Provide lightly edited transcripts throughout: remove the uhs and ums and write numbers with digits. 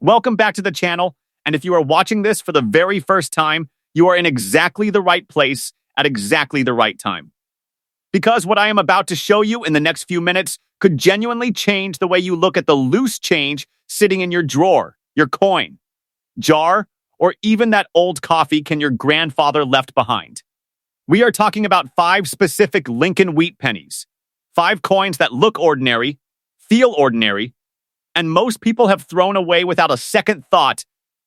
Welcome back to the channel, and if you are watching this for the very first time, you are in exactly the right place at exactly the right time. Because what I am about to show you in the next few minutes could genuinely change the way you look at the loose change sitting in your drawer, your coin, jar, or even that old coffee can your grandfather left behind. We are talking about 5 specific Lincoln Wheat Pennies. 5 coins that look ordinary, feel ordinary, and most people have thrown away without a second thought,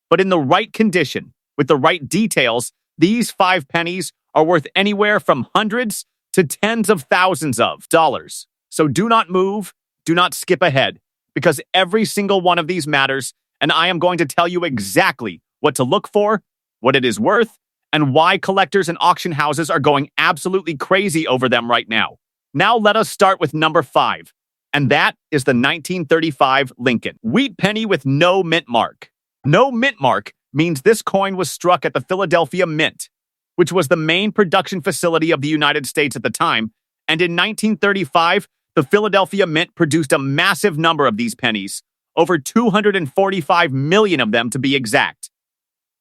but in the right condition, with the right details, these 5 pennies are worth anywhere from hundreds to tens of thousands of dollars. So do not move, do not skip ahead, because every single one of these matters, and I am going to tell you exactly what to look for, what it is worth, and why collectors and auction houses are going absolutely crazy over them right now. Now let us start with number 5. And that is the 1935 Lincoln Wheat Penny with no mint mark. No mint mark means this coin was struck at the Philadelphia Mint, which was the main production facility of the United States at the time, and in 1935, the Philadelphia Mint produced a massive number of these pennies, over 245 million of them to be exact.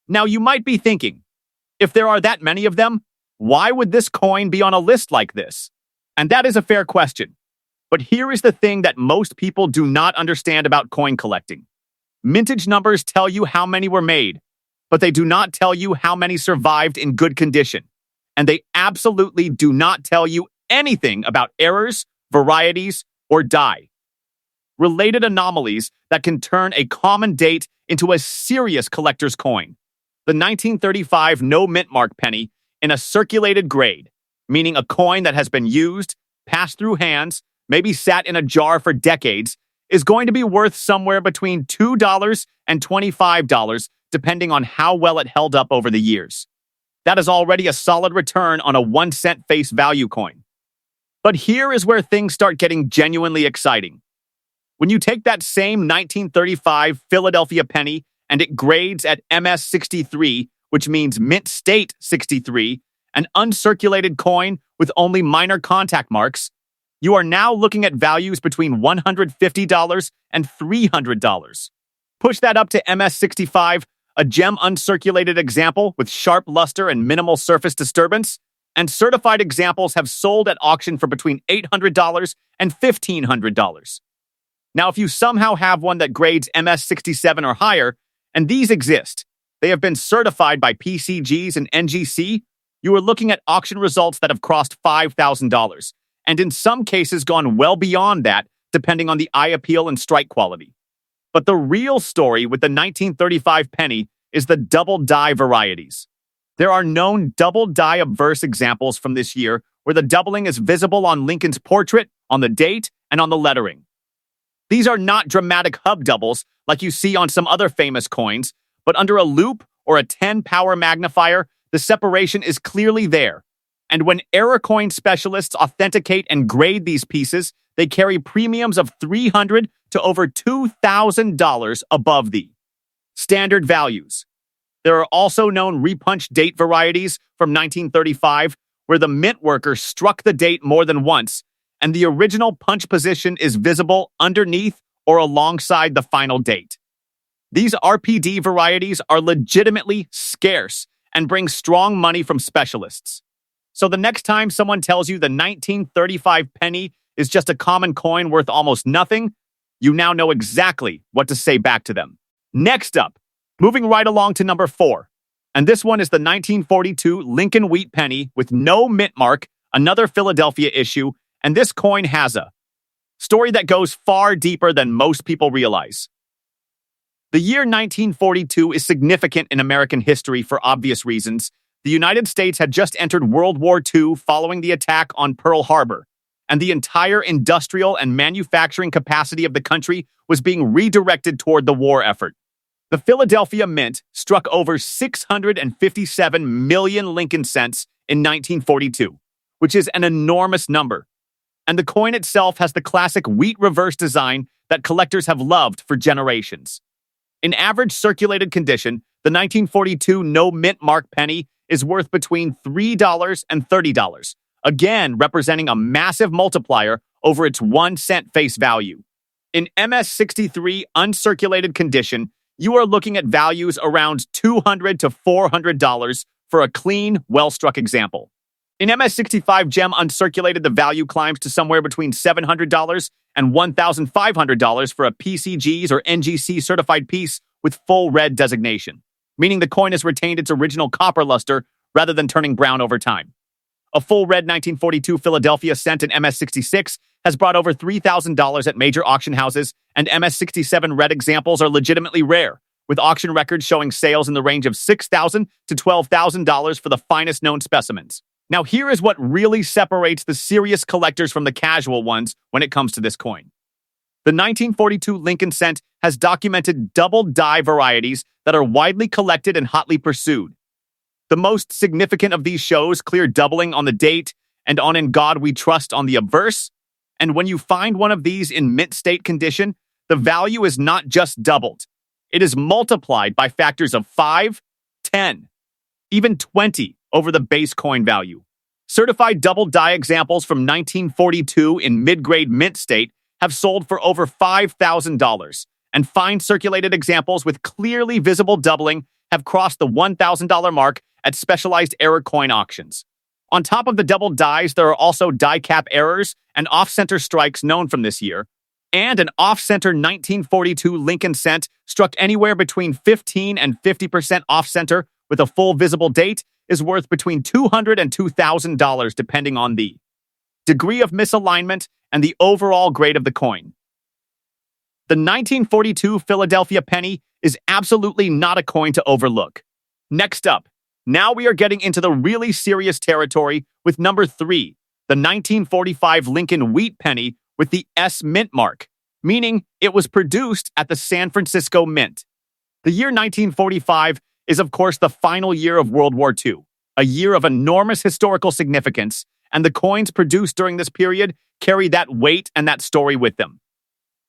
Now you might be thinking, if there are that many of them, why would this coin be on a list like this? And that is a fair question. But here is the thing that most people do not understand about coin collecting. Mintage numbers tell you how many were made, but they do not tell you how many survived in good condition. And they absolutely do not tell you anything about errors, varieties, or dye. Related anomalies that can turn a common date into a serious collector's coin. The 1935 no mint mark penny in a circulated grade, meaning a coin that has been used, passed through hands, maybe sat in a jar for decades, is going to be worth somewhere between $2 and $25, depending on how well it held up over the years. That is already a solid return on a 1-cent face value coin. But here is where things start getting genuinely exciting. When you take that same 1935 Philadelphia penny and it grades at MS 63, which means mint state 63, an uncirculated coin with only minor contact marks, you are now looking at values between $150 and $300. Push that up to MS65, a gem uncirculated example with sharp luster and minimal surface disturbance, and certified examples have sold at auction for between $800 and $1,500. Now, if you somehow have one that grades MS67 or higher, and these exist, they have been certified by PCGs and NGC, you are looking at auction results that have crossed $5,000. And in some cases gone well beyond that, depending on the eye appeal and strike quality. But the real story with the 1935 penny is the double die varieties. There are known double die obverse examples from this year where the doubling is visible on Lincoln's portrait, on the date, and on the lettering. These are not dramatic hub doubles like you see on some other famous coins, but under a loupe or a 10-power magnifier, the separation is clearly there. And when error coin specialists authenticate and grade these pieces, they carry premiums of $300 to over $2,000 above the standard values. There are also known repunched date varieties from 1935, where the mint worker struck the date more than once, and the original punch position is visible underneath or alongside the final date. These RPD varieties are legitimately scarce and bring strong money from specialists. So the next time someone tells you the 1935 penny is just a common coin worth almost nothing, you now know exactly what to say back to them. Next up, moving right along to number 4. And this one is the 1942 Lincoln Wheat Penny with no mint mark, another Philadelphia issue, and this coin has a story that goes far deeper than most people realize. The year 1942 is significant in American history for obvious reasons. The United States had just entered World War II following the attack on Pearl Harbor, and the entire industrial and manufacturing capacity of the country was being redirected toward the war effort. The Philadelphia Mint struck over 657 million Lincoln cents in 1942, which is an enormous number. And the coin itself has the classic wheat reverse design that collectors have loved for generations. In average circulated condition, the 1942 no mint mark penny is worth between $3 and $30, again representing a massive multiplier over its 1-cent face value. In MS63 uncirculated condition, you are looking at values around $200 to $400 for a clean, well-struck example. In MS65 gem uncirculated, the value climbs to somewhere between $700 and $1,500 for a PCGs or NGC certified piece with full red designation, meaning the coin has retained its original copper luster rather than turning brown over time. A full red 1942 Philadelphia cent in MS66 has brought over $3,000 at major auction houses, and MS67 red examples are legitimately rare, with auction records showing sales in the range of $6,000 to $12,000 for the finest known specimens. Now, here is what really separates the serious collectors from the casual ones when it comes to this coin. The 1942 Lincoln cent has documented double die varieties that are widely collected and hotly pursued. The most significant of these shows clear doubling on the date and on In God We Trust on the obverse. And when you find one of these in mint state condition, the value is not just doubled. It is multiplied by factors of 5, 10, even 20 over the base coin value. Certified double die examples from 1942 in mid-grade mint state have sold for over $5,000, and fine circulated examples with clearly visible doubling have crossed the $1,000 mark at specialized error coin auctions. On top of the double dies, there are also die cap errors and off-center strikes known from this year, and an off-center 1942 Lincoln cent struck anywhere between 15 and 50% off-center with a full visible date is worth between $200 and $2,000 depending on the degree of misalignment and the overall grade of the coin. The 1942 Philadelphia penny is absolutely not a coin to overlook. Next up, now we are getting into the really serious territory with number 3, the 1945 Lincoln Wheat Penny with the S Mint mark, meaning it was produced at the San Francisco Mint. The year 1945 is, of course, the final year of World War II, a year of enormous historical significance, and the coins produced during this period carry that weight and that story with them.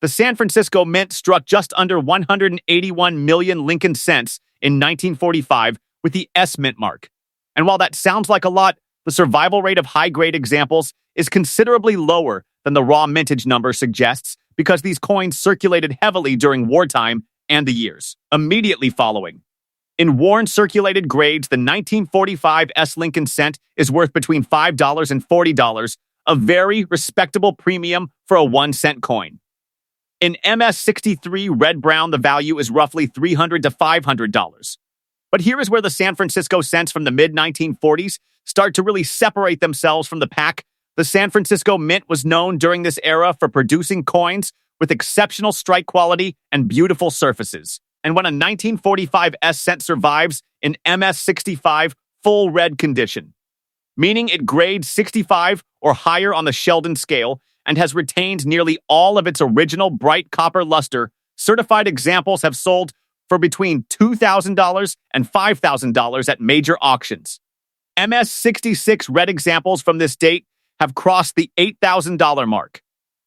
The San Francisco Mint struck just under 181 million Lincoln cents in 1945 with the S Mint mark. And while that sounds like a lot, the survival rate of high-grade examples is considerably lower than the raw mintage number suggests because these coins circulated heavily during wartime and the years immediately following. In worn circulated grades, the 1945 S Lincoln cent is worth between $5 and $40, a very respectable premium for a 1-cent coin. In MS63 red-brown, the value is roughly $300 to $500. But here is where the San Francisco cents from the mid-1940s start to really separate themselves from the pack. The San Francisco Mint was known during this era for producing coins with exceptional strike quality and beautiful surfaces. And when a 1945 S cent survives in MS65 full red condition, meaning it grades 65 or higher on the Sheldon scale and has retained nearly all of its original bright copper luster, certified examples have sold for between $2,000 and $5,000 at major auctions. MS66 red examples from this date have crossed the $8,000 mark,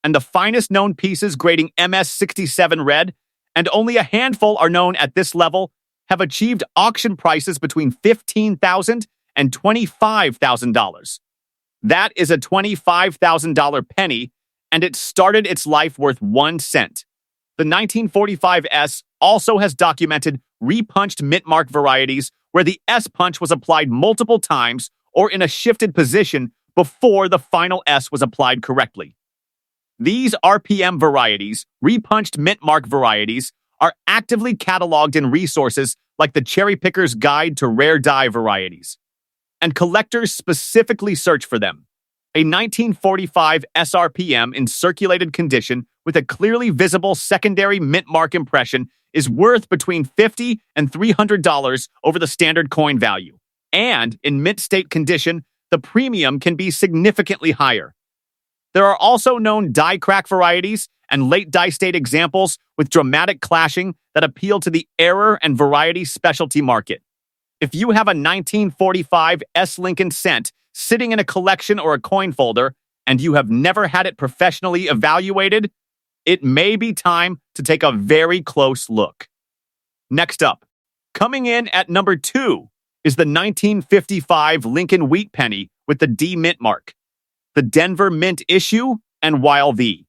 and the finest known pieces grading MS67 red, and only a handful are known at this level, have achieved auction prices between $15,000 and $25,000. That is a $25,000 penny, and it started its life worth 1 cent. The 1945 S also has documented repunched mint mark varieties where the S punch was applied multiple times or in a shifted position before the final S was applied correctly. These RPM varieties, repunched mint mark varieties, are actively cataloged in resources like the Cherry Picker's Guide to Rare Die Varieties, and collectors specifically search for them. A 1945 SRPM in circulated condition with a clearly visible secondary mint mark impression is worth between $50 and $300 over the standard coin value. And in mint state condition, the premium can be significantly higher. There are also known die crack varieties and late die state examples with dramatic clashing that appeal to the error and variety specialty market. If you have a 1945 S Lincoln cent sitting in a collection or a coin folder, and you have never had it professionally evaluated, it may be time to take a very close look. Next up, coming in at number 2 is the 1955 Lincoln Wheat Penny with the D Mint mark, the Denver Mint issue, and while the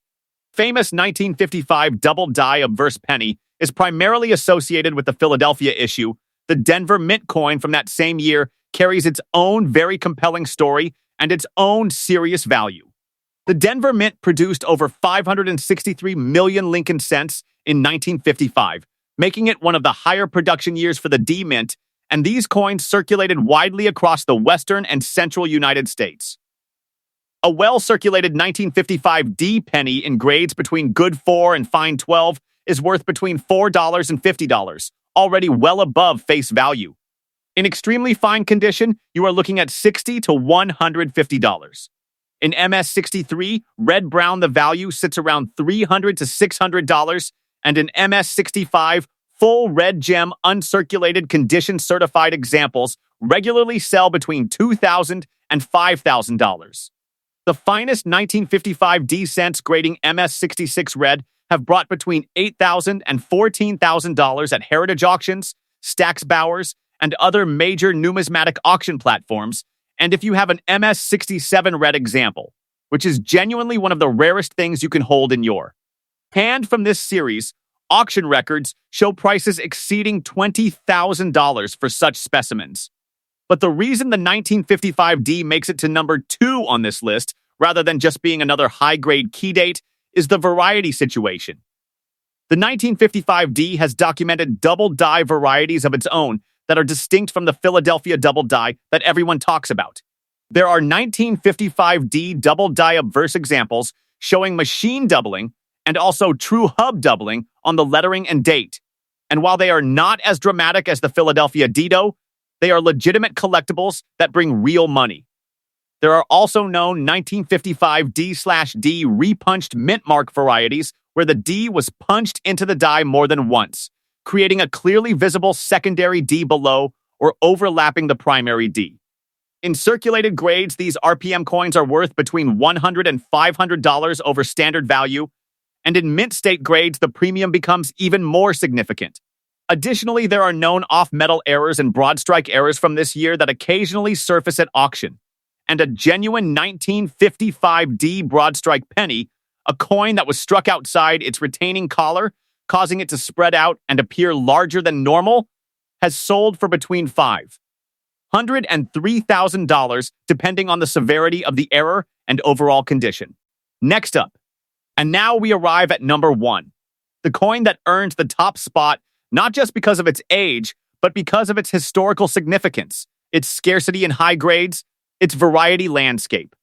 famous 1955 double die obverse penny is primarily associated with the Philadelphia issue, the Denver Mint coin from that same year carries its own very compelling story and its own serious value. The Denver Mint produced over 563 million Lincoln cents in 1955, making it one of the higher production years for the D Mint, and these coins circulated widely across the western and central United States. A well-circulated 1955 D penny in grades between good 4 and fine 12 is worth between $4 and $50, already well above face value. In extremely fine condition, you are looking at $60 to $150. In MS63, red-brown the value sits around $300 to $600, and in MS65, full red gem uncirculated condition certified examples regularly sell between $2,000 and $5,000. The finest 1955 D cents grading MS66 red have brought between $8,000 and $14,000 at heritage auctions, Stack's Bowers, and other major numismatic auction platforms, and if you have an MS67 red example, which is genuinely one of the rarest things you can hold in your hand from this series, auction records show prices exceeding $20,000 for such specimens. But the reason the 1955 D makes it to number 2 on this list, rather than just being another high-grade key date, is the variety situation. The 1955 D has documented double die varieties of its own that are distinct from the Philadelphia double die that everyone talks about. There are 1955 D double die obverse examples showing machine doubling and also true hub doubling on the lettering and date. And while they are not as dramatic as the Philadelphia Dido, they are legitimate collectibles that bring real money. There are also known 1955 D/D repunched mint mark varieties where the D was punched into the die more than once, creating a clearly visible secondary D below or overlapping the primary D. In circulated grades, these RPM coins are worth between $100 and $500 over standard value, and in mint state grades, the premium becomes even more significant. Additionally, there are known off-metal errors and broad strike errors from this year that occasionally surface at auction, and a genuine 1955 D broad strike penny, a coin that was struck outside its retaining collar, causing it to spread out and appear larger than normal, has sold for between $500 and $3,000 depending on the severity of the error and overall condition. Next up, and now we arrive at number 1, the coin that earned the top spot not just because of its age, but because of its historical significance, its scarcity in high grades, its variety landscape,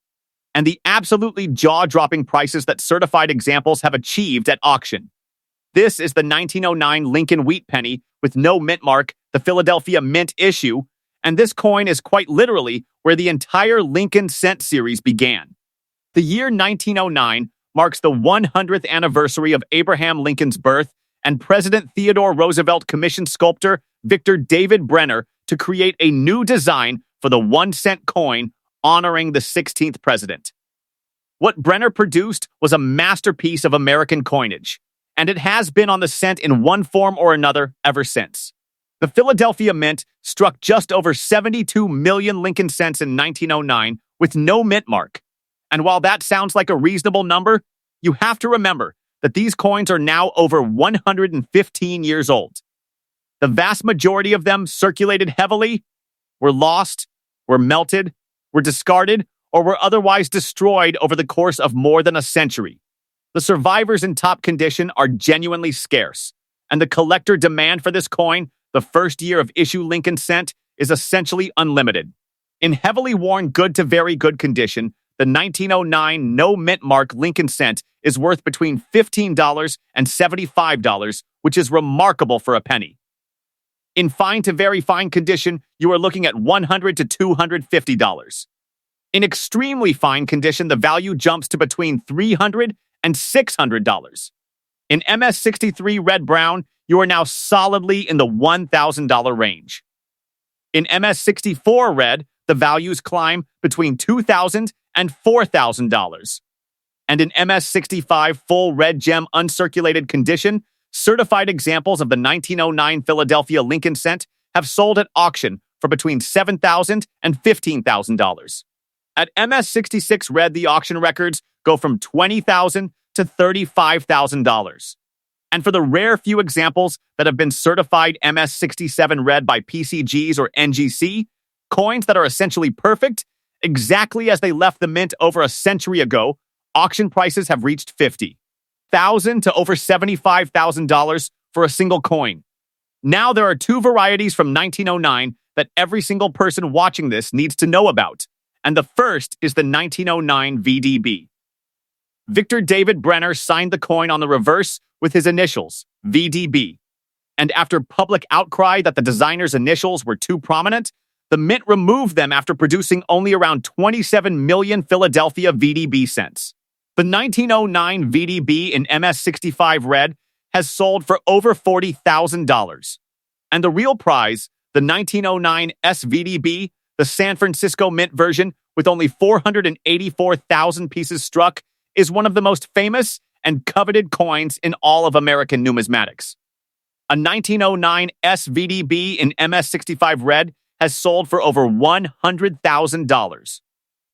and the absolutely jaw-dropping prices that certified examples have achieved at auction. This is the 1909 Lincoln Wheat Penny with no mint mark, the Philadelphia Mint issue, and this coin is quite literally where the entire Lincoln cent series began. The year 1909 marks the 100th anniversary of Abraham Lincoln's birth, and President Theodore Roosevelt commissioned sculptor Victor David Brenner to create a new design for the 1-cent coin honoring the 16th president. What Brenner produced was a masterpiece of American coinage, and it has been on the cent in one form or another ever since. The Philadelphia Mint struck just over 72 million Lincoln cents in 1909 with no mint mark. And while that sounds like a reasonable number, you have to remember that these coins are now over 115 years old. The vast majority of them circulated heavily, were lost, were melted, were discarded, or were otherwise destroyed over the course of more than a century. The survivors in top condition are genuinely scarce, and the collector demand for this coin, the first year of issue Lincoln cent, is essentially unlimited. In heavily worn good to very good condition, the 1909 no mint mark Lincoln cent is worth between $15 and $75, which is remarkable for a penny. In fine to very fine condition, you are looking at $100 to $250. In extremely fine condition, the value jumps to between $300 and $600. In MS63 red-brown, you are now solidly in the $1,000 range. In MS64 red, the values climb between $2,000 and $4,000. And in MS65 full red gem uncirculated condition, certified examples of the 1909 Philadelphia Lincoln cent have sold at auction for between $7,000 and $15,000. At MS66 red, the auction records go from $20,000 to $35,000. And for the rare few examples that have been certified MS67 red by PCGs or NGC, coins that are essentially perfect, exactly as they left the mint over a century ago, auction prices have reached $50,000 to over $75,000 for a single coin. Now there are two varieties from 1909 that every single person watching this needs to know about, and the first is the 1909 VDB. Victor David Brenner signed the coin on the reverse with his initials, VDB. And after public outcry that the designer's initials were too prominent, the mint removed them after producing only around 27 million Philadelphia VDB cents. The 1909 VDB in MS65 red has sold for over $40,000. And the real prize, the 1909 SVDB, the San Francisco Mint version with only 484,000 pieces struck, is one of the most famous and coveted coins in all of American numismatics. A 1909 SVDB in MS65 red has sold for over $100,000.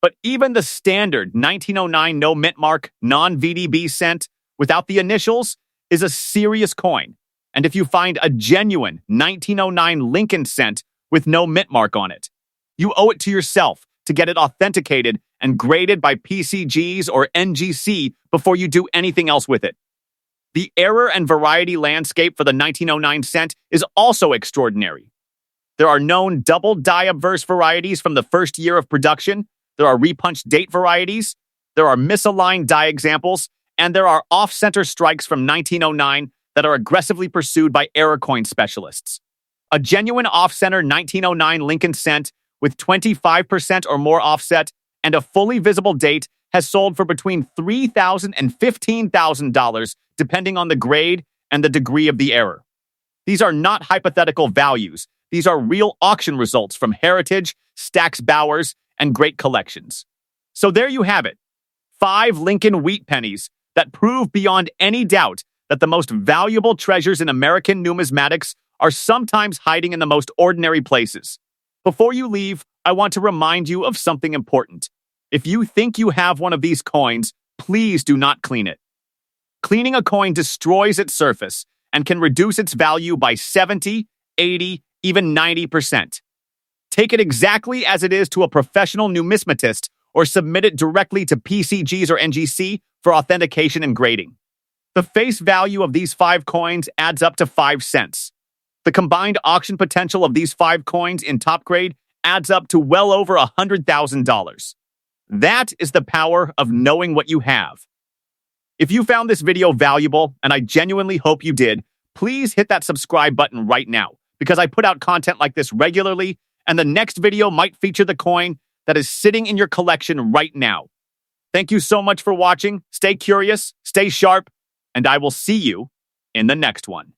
But even the standard 1909 no mint mark non-VDB cent without the initials is a serious coin. And if you find a genuine 1909 Lincoln cent with no mint mark on it, you owe it to yourself to get it authenticated and graded by PCGs or NGC before you do anything else with it. The error and variety landscape for the 1909 cent is also extraordinary. There are known double die obverse varieties from the first year of production, there are repunched date varieties, there are misaligned die examples, and there are off-center strikes from 1909 that are aggressively pursued by error coin specialists. A genuine off-center 1909 Lincoln cent with 25% or more offset and a fully visible date has sold for between $3,000 and $15,000 depending on the grade and the degree of the error. These are not hypothetical values. These are real auction results from Heritage, Stax Bowers, and great collections. So there you have it. 5 Lincoln Wheat Pennies that prove beyond any doubt that the most valuable treasures in American numismatics are sometimes hiding in the most ordinary places. Before you leave, I want to remind you of something important. If you think you have one of these coins, please do not clean it. Cleaning a coin destroys its surface and can reduce its value by 70, 80, even 90%. Take it exactly as it is to a professional numismatist or submit it directly to PCGs or NGC for authentication and grading. The face value of these 5 coins adds up to 5 cents. The combined auction potential of these 5 coins in top grade adds up to well over $100,000. That is the power of knowing what you have. If you found this video valuable, and I genuinely hope you did, please hit that subscribe button right now, because I put out content like this regularly, and the next video might feature the coin that is sitting in your collection right now. Thank you so much for watching. Stay curious, stay sharp, and I will see you in the next one.